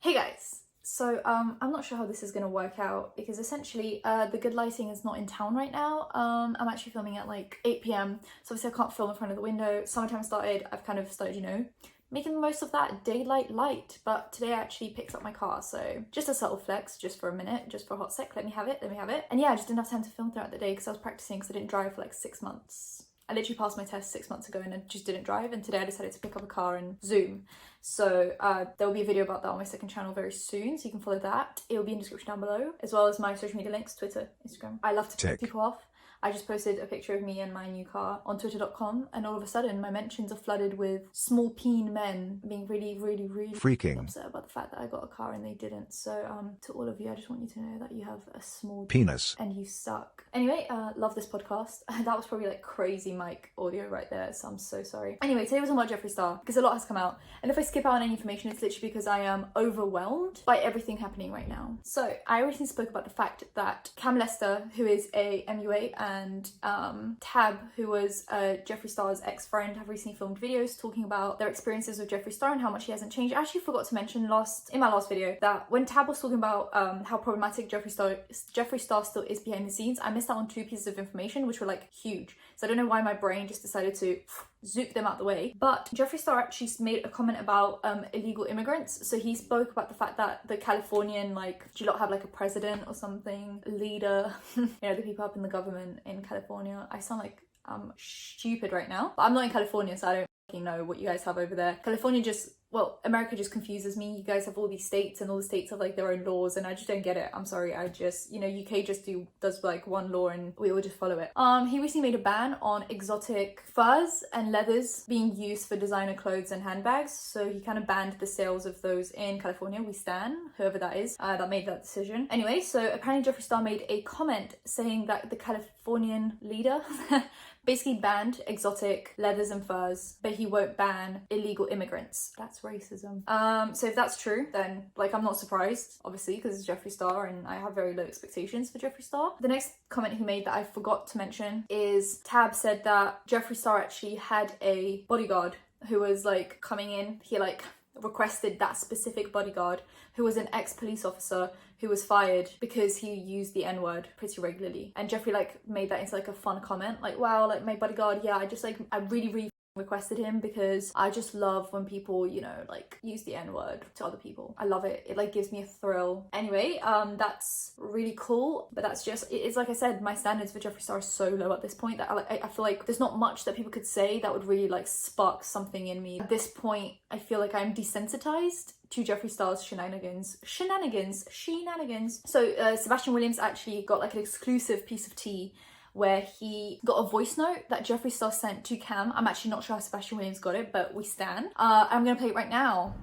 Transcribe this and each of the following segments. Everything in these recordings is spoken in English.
Hey guys, so I'm not sure how this is gonna work out because essentially the good lighting is not in town right now. I'm actually filming at like 8 p.m. so obviously I can't film in front of the window. Summertime started, I've kind of started, you know, making the most of that daylight light, but today I actually picked up my car, so just a subtle flex, just for a minute, just for a hot sec, let me have it. And yeah, I just didn't have time to film throughout the day because I was practicing because I didn't drive for like 6 months. I literally passed my test 6 months ago and I just didn't drive, and today I decided to pick up a car and zoom. So there will be a video about that on my second channel very soon, so you can follow that. It will be in the description down below, as well as my social media links, Twitter, Instagram. I love to piss people off. I just posted a picture of me and my new car on twitter.com, and all of a sudden my mentions are flooded with small peen men being really freaking upset about the fact that I got a car and they didn't. So to all of you, I just want you to know that you have a small penis and you suck. Anyway, love this podcast. That was probably like crazy mic audio right there, so I'm so sorry. Anyway, today was about Jeffree Star because a lot has come out, and if I skip out on any information, it's literally because I am overwhelmed by everything happening right now. So I originally spoke about the fact that Cam Lester, who is a MUA, and Tab, who was Jeffree Star's ex-friend, have recently filmed videos talking about their experiences with Jeffree Star and how much he hasn't changed. I actually forgot to mention in my last video that when Tab was talking about how problematic Jeffree Star still is behind the scenes, I missed out on 2 pieces of information which were like huge. So I don't know why my brain just decided to zoop them out the way. But Jeffree Star actually made a comment about illegal immigrants. So he spoke about the fact that the Californian, like, do you not have like a president or something, a leader, you know, the people up in the government in California. I sound like I'm stupid right now, but I'm not in California, so I don't fucking know what you guys have over there. California just, well, America just confuses me. You guys have all these states and all the states have like their own laws, and I just don't get it. I'm sorry, I just, you know, UK just does like one law and we all just follow it. He recently made a ban on exotic furs and leathers being used for designer clothes and handbags. So he kind of banned the sales of those in California. We stan whoever that is that made that decision. Anyway, so apparently Jeffree Star made a comment saying that the Californian leader basically banned exotic leathers and furs, but he won't ban illegal immigrants. That's racism. So if that's true, then like I'm not surprised, obviously, because it's Jeffree Star and I have very low expectations for Jeffree Star. The next comment he made that I forgot to mention is Tab said that Jeffree Star actually had a bodyguard who was like coming in. He like requested that specific bodyguard who was an ex-police officer who was fired because he used the N-word pretty regularly. And Jeffree like made that into like a fun comment, like, wow, like my bodyguard, yeah, I really requested him because I just love when people, you know, like use the N-word to other people. I love it. It like gives me a thrill. Anyway, that's really cool, but that's just, it's like I said, my standards for Jeffree Star are so low at this point that I feel like there's not much that people could say that would really like spark something in me. At this point, I feel like I'm desensitized to Jeffree Star's shenanigans. So Sebastian Williams actually got like an exclusive piece of tea where he got a voice note that Jeffree Star sent to Cam. I'm actually not sure how Sebastian Williams got it, but we stan. I'm gonna play it right now.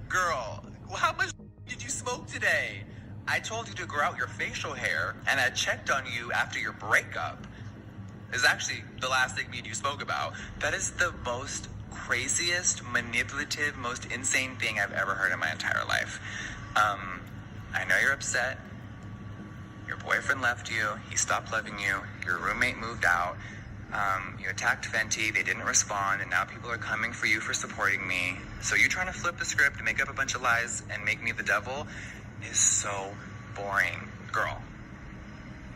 Girl, how much did you smoke today? I told you to grow out your facial hair, and I checked on you after your breakup. It's actually the last thing me and you spoke about. That is the most craziest, manipulative, most insane thing I've ever heard in my entire life. I know you're upset. Your boyfriend left you, he stopped loving you, your roommate moved out, you attacked Fenty, they didn't respond, and now people are coming for you for supporting me. So you trying to flip the script, make up a bunch of lies, and make me the devil is so boring. Girl.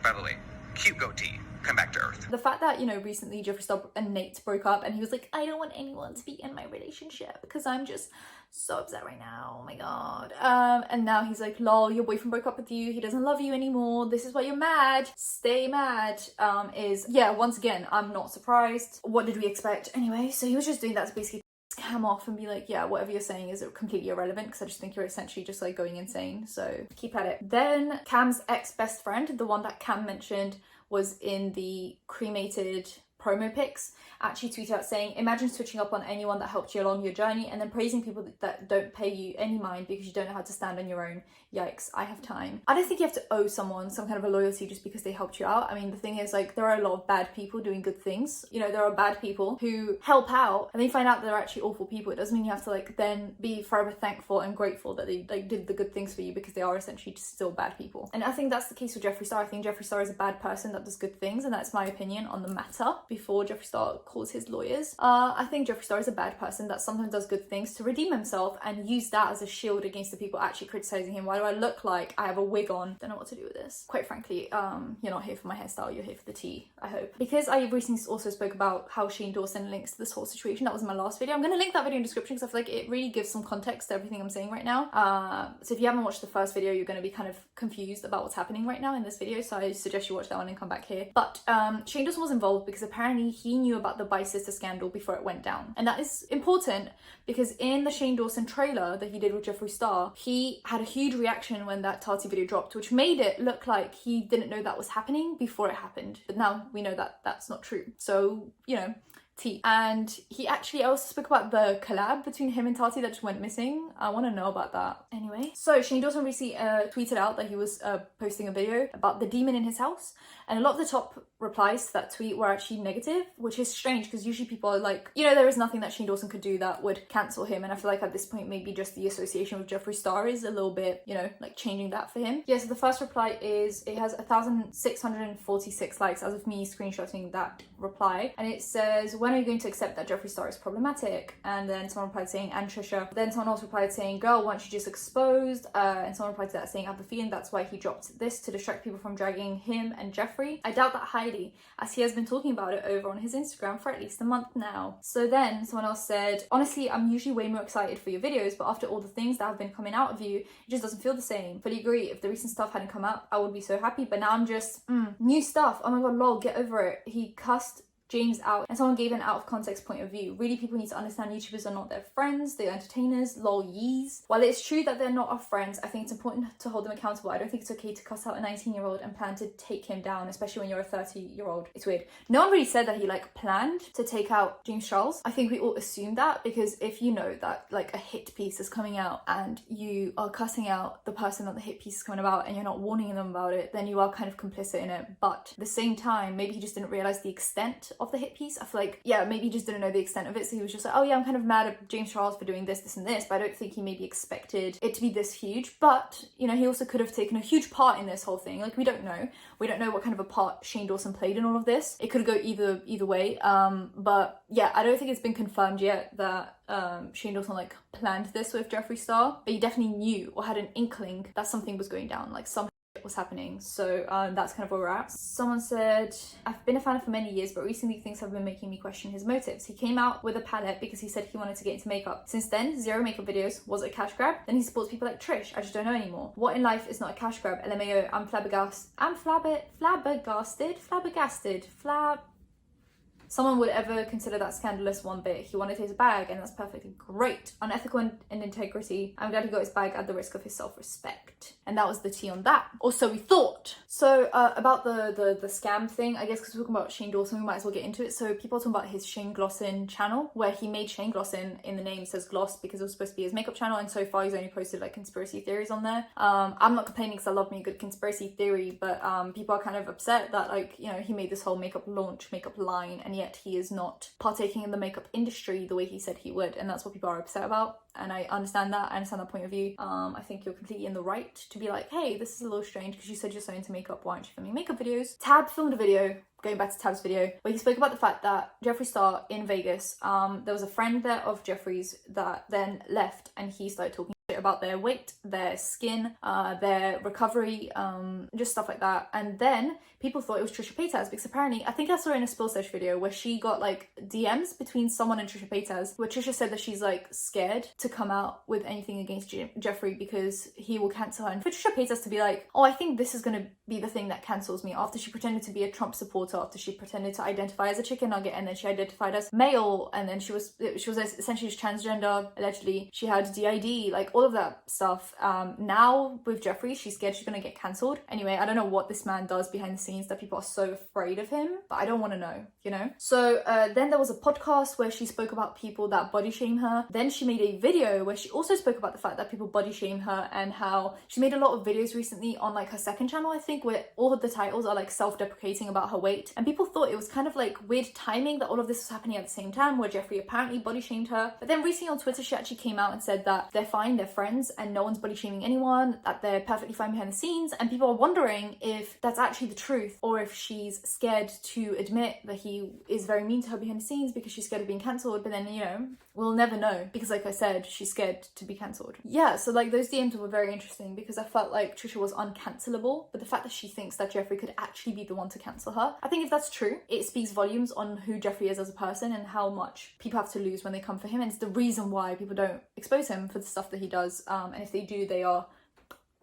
By the way, cute goatee. Come back to earth. The fact that, you know, recently Jeffree Star and Nate broke up and he was like, I don't want anyone to be in my relationship because I'm just so upset right now, oh my god. And now he's like, lol, your boyfriend broke up with you, he doesn't love you anymore, this is why you're mad, stay mad. Yeah, once again, I'm not surprised. What did we expect? Anyway, so he was just doing that to basically Cam off and be like, yeah, whatever you're saying is completely irrelevant because I just think you're essentially just like going insane, so keep at it. Then Cam's ex-best friend, the one that Cam mentioned was in the cremated promo pics, actually tweeted out saying, imagine switching up on anyone that helped you along your journey and then praising people that don't pay you any mind because you don't know how to stand on your own. Yikes, I have time. I don't think you have to owe someone some kind of a loyalty just because they helped you out. I mean, the thing is, like, there are a lot of bad people doing good things. You know, there are bad people who help out and then you find out that they're actually awful people. It doesn't mean you have to like then be forever thankful and grateful that they like did the good things for you because they are essentially just still bad people. And I think that's the case with Jeffree Star. I think Jeffree Star is a bad person that does good things, and that's my opinion on the matter. before Jeffree Star calls his lawyers. I think Jeffree Star is a bad person that sometimes does good things to redeem himself and use that as a shield against the people actually criticizing him. Why do I look like I have a wig on? Don't know what to do with this. Quite frankly, you're not here for my hairstyle, you're here for the tea, I hope. Because I recently also spoke about how Shane Dawson links to this whole situation. That was in my last video. I'm going to link that video in the description because I feel like it really gives some context to everything I'm saying right now. So if you haven't watched the first video, you're going to be kind of confused about what's happening right now in this video. So I suggest you watch that one and come back here. But Shane Dawson was involved because apparently he knew about the Bi Sister scandal before it went down. And that is important because in the Shane Dawson trailer that he did with Jeffree Star, he had a huge reaction when that Tati video dropped, which made it look like he didn't know that was happening before it happened. But now we know that that's not true. So, you know, tea. And he actually also spoke about the collab between him and Tati that just went missing. I want to know about that. Anyway, so Shane Dawson recently tweeted out that he was posting a video about the demon in his house, and a lot of the top replies to that tweet were actually negative, which is strange because usually people are like, you know, there is nothing that Shane Dawson could do that would cancel him, and I feel like at this point maybe just the association with Jeffree Star is a little bit, you know, like changing that for him. Yeah, so the first reply is, it has 1,646 likes as of me screenshotting that reply, and it says, when are you going to accept that Jeffree Star is problematic? And then someone replied saying, and Trisha. Then someone else replied saying, girl, weren't you just exposed? And someone replied to that saying, I have the feeling that's why he dropped this, to distract people from dragging him and Jeffree. I doubt that highly, as he has been talking about it over on his Instagram for at least a month now. So then someone else said, honestly, I'm usually way more excited for your videos, but after all the things that have been coming out of you, it just doesn't feel the same. Fully agree, if the recent stuff hadn't come out, I would be so happy, but now I'm just, new stuff. Oh my god, lol, get over it. He cussed James out, and someone gave an out of context point of view. Really, people need to understand YouTubers are not their friends, they're entertainers, lol yees. While it's true that they're not our friends, I think it's important to hold them accountable. I don't think it's okay to cuss out a 19-year-old and plan to take him down, especially when you're a 30-year-old. It's weird. No one really said that he like planned to take out James Charles. I think we all assumed that, because if you know that like a hit piece is coming out and you are cussing out the person that the hit piece is coming about and you're not warning them about it, then you are kind of complicit in it. But at the same time, maybe he just didn't realize the extent of the hit piece. I feel like, yeah, maybe he just didn't know the extent of it, so he was just like, oh yeah, I'm kind of mad at James Charles for doing this, this and this, but I don't think he maybe expected it to be this huge. But, you know, he also could have taken a huge part in this whole thing. Like, we don't know what kind of a part Shane Dawson played in all of this. It could go either way, but yeah, I don't think it's been confirmed yet that Shane Dawson like planned this with Jeffree Star, but he definitely knew or had an inkling that something was going down, like some was happening. So that's kind of where we're at. Someone said, I've been a fan for many years, but recently things have been making me question his motives. He came out with a palette because he said he wanted to get into makeup. Since then, zero makeup videos. Was it a cash grab? Then he supports people like Trish. I just don't know anymore. What in life is not a cash grab? LMAO, I'm flabbergasted. Someone would ever consider that scandalous one bit. He wanted his bag, and that's perfectly great. Unethical and integrity. I'm glad he got his bag at the risk of his self-respect. And that was the tea on that. Or so we thought. So about the scam thing, I guess because we're talking about Shane Dawson, we might as well get into it. So people are talking about his Shane Glosson channel, where he made Shane Glosson in the name says Gloss because it was supposed to be his makeup channel, and so far he's only posted like conspiracy theories on there. I'm not complaining because I love me a good conspiracy theory, but people are kind of upset that, like, you know, he made this whole makeup launch, makeup line, and yet he is not partaking in the makeup industry the way he said he would, and that's what people are upset about. And I understand that. I understand that point of view. I think you're completely in the right to be like, hey, this is a little strange because you said you're so into makeup. Why aren't you filming makeup videos? Tab filmed a video, going back to Tab's video, where he spoke about the fact that Jeffree Star in Vegas, there was a friend there of Jeffree's that then left, and he started talking about their weight, their skin, their recovery, just stuff like that. And then people thought it was Trisha Paytas, because apparently, I think I saw in a Spill Search video where she got like DMs between someone and Trisha Paytas, where Trisha said that she's like scared to come out with anything against Jeffree because he will cancel her. And for Trisha Paytas to be like, oh, I think this is gonna be the thing that cancels me, after she pretended to be a Trump supporter, after she pretended to identify as a chicken nugget, and then she identified as male, and then she was essentially transgender, allegedly. She had DID, like all of that stuff. Now with Jeffree, she's scared she's gonna get cancelled. Anyway, I don't know what this man does behind the scenes that people are so afraid of him, but I don't want to know, you know? So then there was a podcast where she spoke about people that body shame her. Then she made a video where she also spoke about the fact that people body shame her, and how she made a lot of videos recently on like her second channel, I think, where all of the titles are like self-deprecating about her weight, and people thought it was kind of like weird timing that all of this was happening at the same time, where Jeffree apparently body shamed her. But then recently on Twitter, she actually came out and said that they're fine, friends and no one's bully shaming anyone, that they're perfectly fine behind the scenes, and people are wondering if that's actually the truth or if she's scared to admit that he is very mean to her behind the scenes because she's scared of being cancelled. But then, you know, we'll never know because, like I said, she's scared to be cancelled. Yeah, so like those DMs were very interesting because I felt like Trisha was uncancelable, but the fact that she thinks that Jeffree could actually be the one to cancel her, I think if that's true, it speaks volumes on who Jeffree is as a person and how much people have to lose when they come for him, and it's the reason why people don't expose him for the stuff that he does, and if they do, they are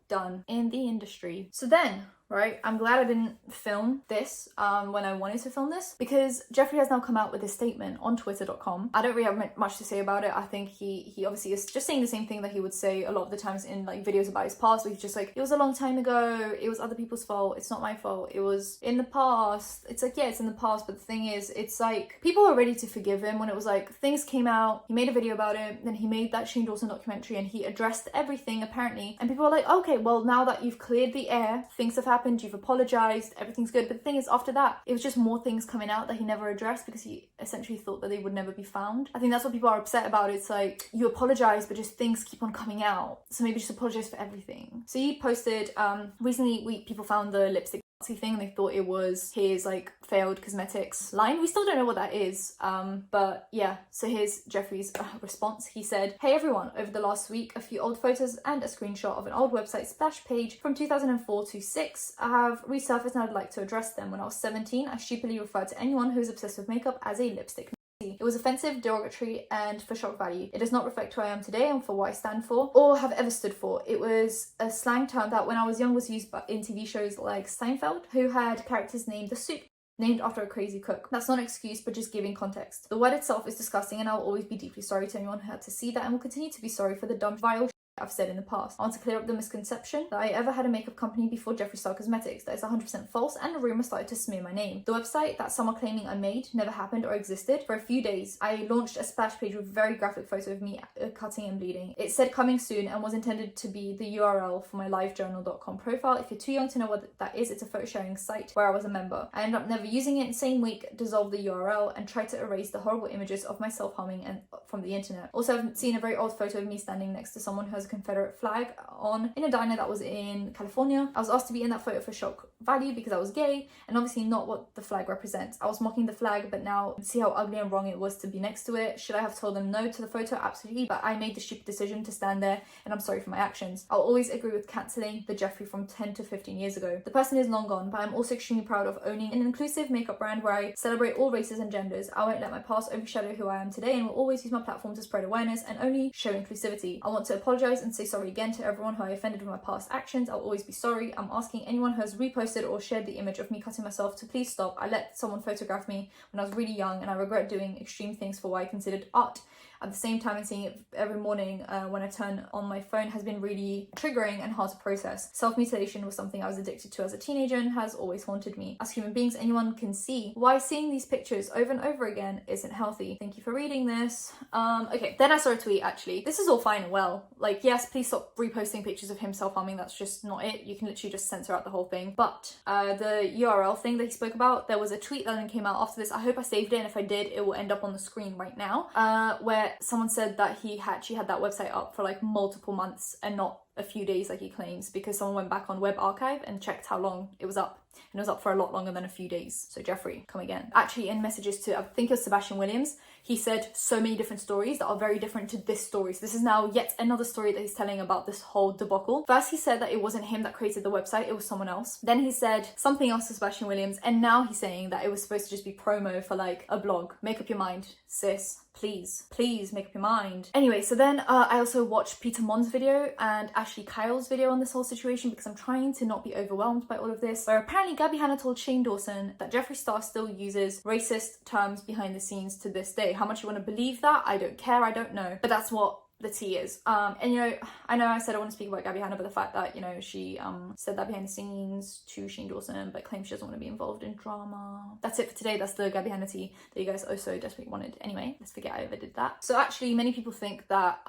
done in the industry. So then, right, I'm glad I didn't film this when I wanted to film this, because Jeffree has now come out with a statement on twitter.com. I don't really have much to say about it. I think he obviously is just saying the same thing that he would say a lot of the times in like videos about his past, where he's just like, it was a long time ago, it was other people's fault, it's not my fault, it was in the past. It's like, yeah, it's in the past, but the thing is, it's like people were ready to forgive him when it was like things came out, he made a video about it, then he made that Shane Dawson documentary and he addressed everything apparently, and people were like, okay, well, now that you've cleared the air, things have happened, you've apologized, everything's good. But the thing is, after that, it was just more things coming out that he never addressed because he essentially thought that they would never be found. I think that's what people are upset about. It's like, you apologize, but just things keep on coming out, so maybe just apologize for everything. So he posted recently, people found the lipstick thing and they thought it was his like failed cosmetics line. We still don't know what that is, but yeah. So here's Jeffree's response. He said, "Hey everyone, over the last week, a few old photos and a screenshot of an old website splash page from 2004 to 6 have resurfaced and I'd like to address them. When I was 17, I stupidly referred to anyone who is obsessed with makeup as a lipstick. It was offensive, derogatory, and for shock value. It does not reflect who I am today and for what I stand for or have ever stood for. It was a slang term that when I was young was used in TV shows like Seinfeld, who had characters named The Soup, named after a crazy cook. That's not an excuse, but just giving context. The word itself is disgusting and I will always be deeply sorry to anyone who had to see that and will continue to be sorry for the dumb, vile I've said in the past. I want to clear up the misconception that I ever had a makeup company before Jeffree Star Cosmetics. That is 100% false, and a rumor started to smear my name. The website that some are claiming I made never happened or existed. For a few days, I launched a splash page with a very graphic photo of me cutting and bleeding. It said coming soon and was intended to be the URL for my livejournal.com profile. If you're too young to know what that is, it's a photo sharing site where I was a member. I ended up never using it. Same week, dissolved the URL and tried to erase the horrible images of myself harming and from the internet. Also, I've seen a very old photo of me standing next to someone who has a Confederate flag on in a diner that was in California. I was asked to be in that photo for shock value because I was gay and obviously not what the flag represents. I was mocking the flag, but now see how ugly and wrong it was to be next to it. Should I have told them no to the photo? Absolutely, but I made the stupid decision to stand there and I'm sorry for my actions. I'll always agree with cancelling the Jeffree from 10 to 15 years ago. The person is long gone, but I'm also extremely proud of owning an inclusive makeup brand where I celebrate all races and genders. I won't let my past overshadow who I am today and will always use my platform to spread awareness and only show inclusivity. I want to apologise and say sorry again to everyone who I offended with my past actions. I'll always be sorry. I'm asking anyone who has reposted or shared the image of me cutting myself to please stop. I let someone photograph me when I was really young and I regret doing extreme things for what I considered art. At the same time, and seeing it every morning when I turn on my phone has been really triggering and hard to process. Self-mutilation was something I was addicted to as a teenager and has always haunted me. As human beings, anyone can see why seeing these pictures over and over again isn't healthy. Thank you for reading this. Okay, then I saw a tweet actually. This is all fine and well. Like, yes, please stop reposting pictures of him self-harming. That's just not it. You can literally just censor out the whole thing. But the URL thing that he spoke about, there was a tweet that then came out after this. I hope I saved it, and if I did, it will end up on the screen right now, where someone said that she had that website up for like multiple months and not a few days like he claims, because someone went back on Web Archive and checked how long it was up, and it was up for a lot longer than a few days. So Jeffree, come again. Actually, in messages to, I think it was Sebastian Williams, he said so many different stories that are very different to this story. So this is now yet another story that he's telling about this whole debacle. First he said that it wasn't him that created the website, it was someone else. Then he said something else to Sebastian Williams, and now he's saying that it was supposed to just be promo for like a blog. Make up your mind, sis. Please make up your mind. Anyway, so then I also watched Peter Mon's video and Ashley Kyle's video on this whole situation because I'm trying to not be overwhelmed by all of this, where apparently Gabby Hanna told Shane Dawson that Jeffree Star still uses racist terms behind the scenes to this day. How much you want to believe that, I don't care, I don't know, but that's what the tea is. And you know I said I want to speak about Gabby Hanna, but the fact that, you know, she said that behind the scenes to Shane Dawson but claims she doesn't want to be involved in drama. That's it for today. That's the Gabby Hanna tea that you guys also desperately wanted. Anyway, let's forget I ever did that. So actually many people think that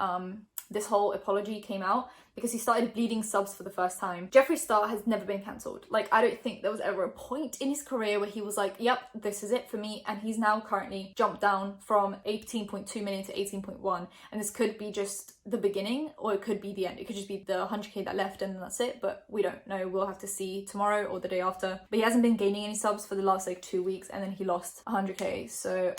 this whole apology came out, because he started bleeding subs for the first time. Jeffree Star has never been cancelled. Like, I don't think there was ever a point in his career where he was like, yep, this is it for me. And he's now currently jumped down from 18.2 million to 18.1. And this could be just the beginning, or it could be the end. It could just be the 100k that left and that's it, but we don't know. We'll have to see tomorrow or the day after. But he hasn't been gaining any subs for the last like 2 weeks, and then he lost 100k. So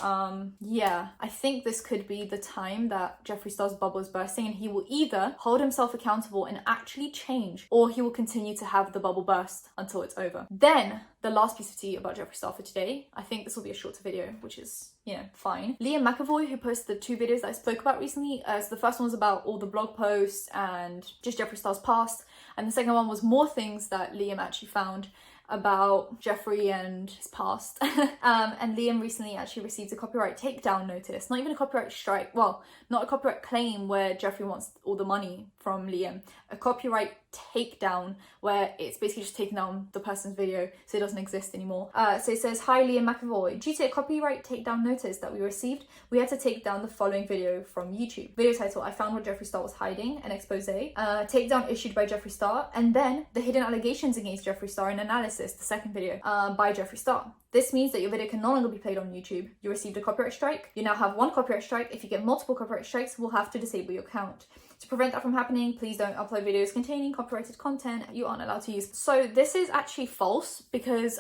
yeah, I think this could be the time that Jeffree Star's bubble is bursting, and he will either hold himself accountable and actually change, or he will continue to have the bubble burst until it's over. Then the last piece of tea about Jeffree Star for today, I think this will be a shorter video, which is, you know, fine. Liam McAvoy, who posted the 2 videos that I spoke about recently, so the first one was about all the blog posts and just Jeffree Star's past, and the second one was more things that Liam actually found about Jeffree and his past. And Liam recently actually received a copyright takedown notice, not even a copyright strike, well, not a copyright claim where Jeffree wants all the money from Liam, a copyright takedown where it's basically just taking down the person's video so it doesn't exist anymore. So it says, hi Liam McAvoy, due to a copyright takedown notice that we received, we had to take down the following video from YouTube. Video title, I found what Jeffree Star was hiding, an expose. Takedown issued by Jeffree Star, and then the hidden allegations against Jeffree Star in analysis, the second video, by Jeffree Star. This means that your video can no longer be played on YouTube. You received a copyright strike. You now have 1 copyright strike. If you get multiple copyright strikes, we'll have to disable your account. To prevent that from happening, please don't upload videos containing copyrighted content you aren't allowed to use. So this is actually false, because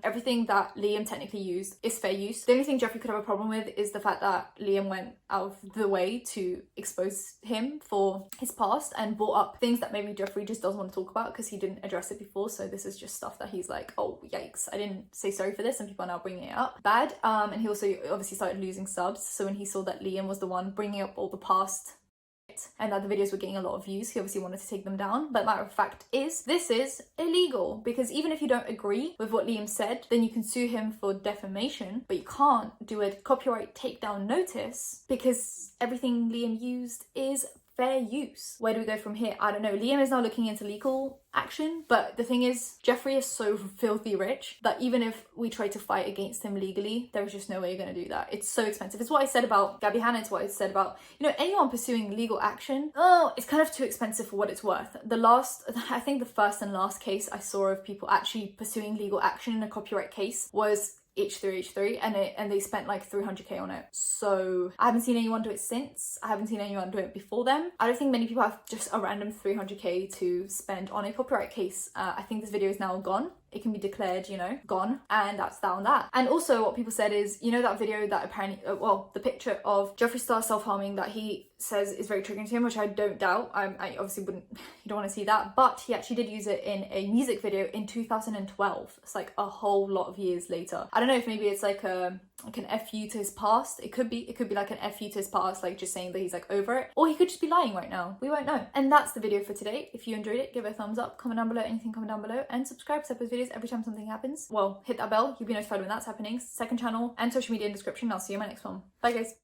everything that Liam technically used is fair use. The only thing Jeffree could have a problem with is the fact that Liam went out of the way to expose him for his past and brought up things that maybe Jeffree just doesn't want to talk about because he didn't address it before. So this is just stuff that he's like, oh yikes, I didn't say sorry for this, and people are now bringing it up. Bad. And he also obviously started losing subs. So when he saw that Liam was the one bringing up all the past and that the videos were getting a lot of views, he obviously wanted to take them down. But matter of fact is, this is illegal, because even if you don't agree with what Liam said, then you can sue him for defamation, but you can't do a copyright takedown notice because everything Liam used is fair use. Where do we go from here? I don't know. Liam is now looking into legal action, but the thing is, Jeffree is so filthy rich that even if we try to fight against him legally, there's just no way you're going to do that. It's so expensive. It's what I said about Gabby Hanna. It's what I said about, you know, anyone pursuing legal action. Oh, it's kind of too expensive for what it's worth. I think the first and last case I saw of people actually pursuing legal action in a copyright case was H3 and they spent like 300k on it. So I haven't seen anyone do it since. I haven't seen anyone do it before them. I don't think many people have just a random 300k to spend on a copyright case. I think this video is now gone. It can be declared, you know, gone, and that's that on that. And also what people said is, you know, that video that apparently, well, the picture of Jeffree Star self-harming that he says is very triggering to him, which I don't doubt. I obviously wouldn't, you don't want to see that, but he actually did use it in a music video in 2012. It's like a whole lot of years later. I don't know if maybe it's like an FU to his past. It could be like an FU to his past, like just saying that he's like over it, or he could just be lying right now. We won't know. And that's the video for today. If you enjoyed it, give it a thumbs up, comment down below, anything, comment down below, and subscribe to videos every time something happens. Well, hit that bell, you'll be notified when that's happening. Second channel and social media in description. I'll see you in my next one. Bye guys.